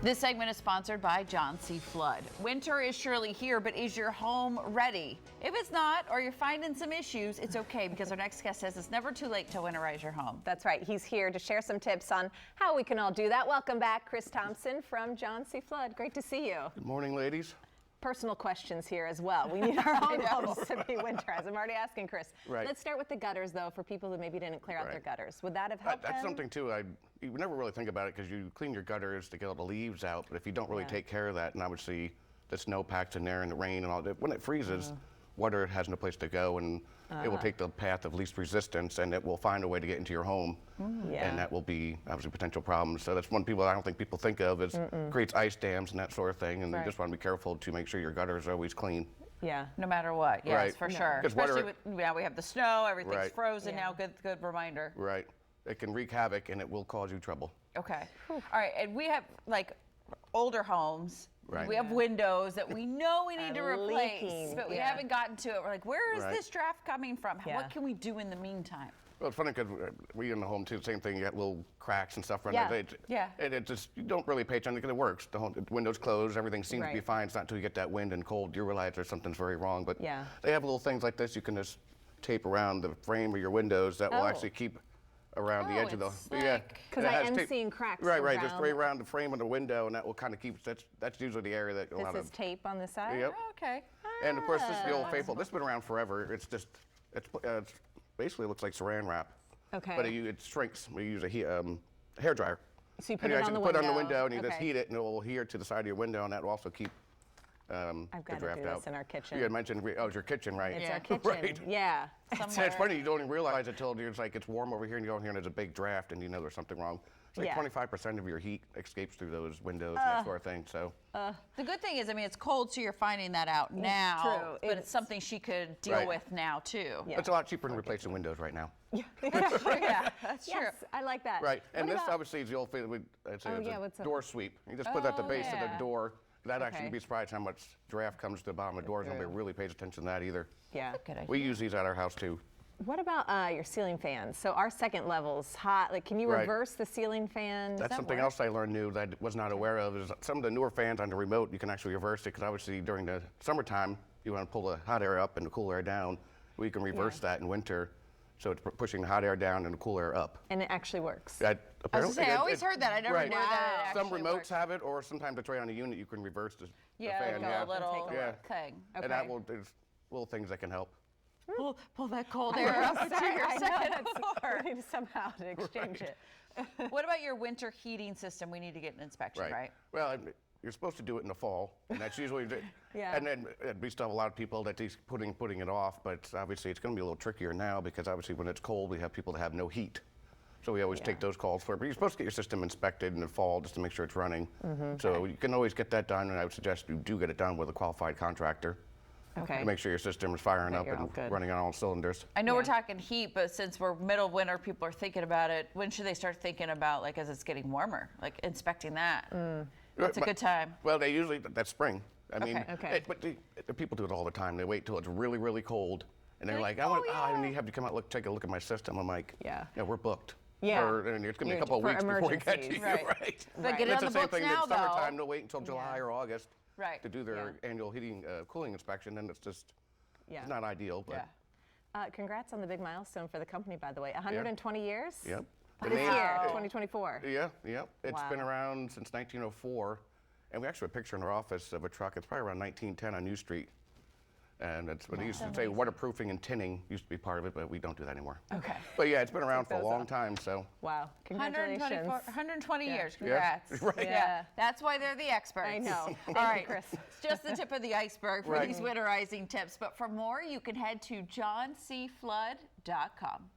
This segment is sponsored by John C. Flood. Winter is surely here, but is your home ready? If it's not, or you're finding some issues, it's okay, because our next guest says it's never too late to winterize your home. That's right. He's here to share some tips on how we can all do that. Welcome back, Chris Thompson from John C. Flood. Great to see you. Good morning, ladies. Personal questions here as well. We need our own homes to be winterized. I'm already asking Chris. Right. Let's start with the gutters, though, for people who maybe didn't clear out their gutters. Would that have helped That's them? something, too. You never really think about it because you clean your gutters to get all the leaves out, but if you don't really take care of that, and obviously the snow packs in there and the rain and all that, when it freezes, water has no place to go, and it will take the path of least resistance, and it will find a way to get into your home, and that will be obviously potential problems. So that's one I don't think people think of is creates ice dams and that sort of thing, and you just want to be careful to make sure your gutters are always clean. Yeah. No matter what, yes, for sure. Especially with, now we have the snow, everything's frozen now. Good reminder. Right. It can wreak havoc, and it will cause you trouble. Okay. All right, and we have like older homes. Right. We have windows that we know we need to replace, leaking. but we haven't gotten to it. We're like, where is this draft coming from? What can we do in the meantime? Well, it's funny because we in the home too, same thing. You got little cracks and stuff around there. And it just, you don't really pay attention because it works. The windows closed, everything seems to be fine. It's not until you get that wind and cold you realize there's something's very wrong. But they have little things like this you can just tape around the frame of your windows that will actually keep around the edge of the because I am seeing cracks right just right around the frame of the window, and that will kind of keep that's usually the area that a lot of this is tape on the side. Yep. Oh, okay. And of course this is the old faithful. This has been around forever. It's just it's basically looks like saran wrap. Okay. But it shrinks. We use a hair dryer. So you put it on the window. Put it on the window, and you just heat it, and it will adhere to the side of your window, and that will also keep I've got to do this in our kitchen. You had mentioned, it's your kitchen, right? It's our kitchen. Right. Yeah. It's funny, you don't even realize it until it's like it's warm over here, and you go in here and there's a big draft, and you know there's something wrong. It's like 25% of your heat escapes through those windows and that sort of thing. So the good thing is, I mean, it's cold, so you're finding that out now. True. But it's something she could deal with now too. It's a lot cheaper than replacing windows right now. That's true. Yes, I like that. Right, and this obviously is the old thing. It's a door sweep. You just put that at the base of the door. That actually, you'd be surprised how much draft comes to the bottom of the doors. Nobody really pays attention to that either. Yeah. Good idea. We use these at our house too. What about your ceiling fans? So our second level's hot. Like, can you reverse the ceiling fan? That's something else I learned new that I was not aware of. Is some of the newer fans on the remote, you can actually reverse it, because obviously during the summertime, you want to pull the hot air up and the cool air down. We can reverse that in winter. So it's pushing the hot air down and the cool air up. And it actually works. I always heard that. I never knew that it actually Some remotes works. have it, or sometimes it's right on the unit. You can reverse the fan. Like a little thing. Okay. And that there's little things that can help. Pull that cold air up into your second floor. We need somehow to exchange it. What about your winter heating system? We need to get an inspection, right? Well, you're supposed to do it in the fall, and that's usually and then we still have a lot of people that he's putting it off, but obviously it's going to be a little trickier now, because obviously when it's cold we have people that have no heat, so we always take those calls for it. But you're supposed to get your system inspected in the fall just to make sure it's running. So you can always get that done, and I would suggest you do get it done with a qualified contractor. To make sure your system is firing up and running on all cylinders. I know we're talking heat, but since we're middle of winter, people are thinking about it. When should they start thinking about, like, as it's getting warmer, like inspecting that? That's a good time. Well, they usually, that's spring. I mean, but the people do it all the time. They wait till it's really, really cold, and they're like, I need to have you come out, take a look at my system. I'm like, we're booked. And it's going to be a couple of weeks before we get to you. Right. But get it on the books now, though. Summertime, they'll wait until July or August to do their annual heating, cooling inspection, and it's just it's not ideal. But congrats on the big milestone for the company, by the way. 120 years? Yep. This year, 2024. Yeah. It's been around since 1904. And we actually have a picture in our office of a truck. It's probably around 1910 on New Street. And it's what they used to say, waterproofing and tinning used to be part of it, but we don't do that anymore. Okay. But yeah, it's been around for a long time, so. Wow, congratulations. 120 years, congrats. Yeah. That's why they're the experts. I know. All right, Chris. It's just the tip of the iceberg for these winterizing tips. But for more, you can head to johncflood.com.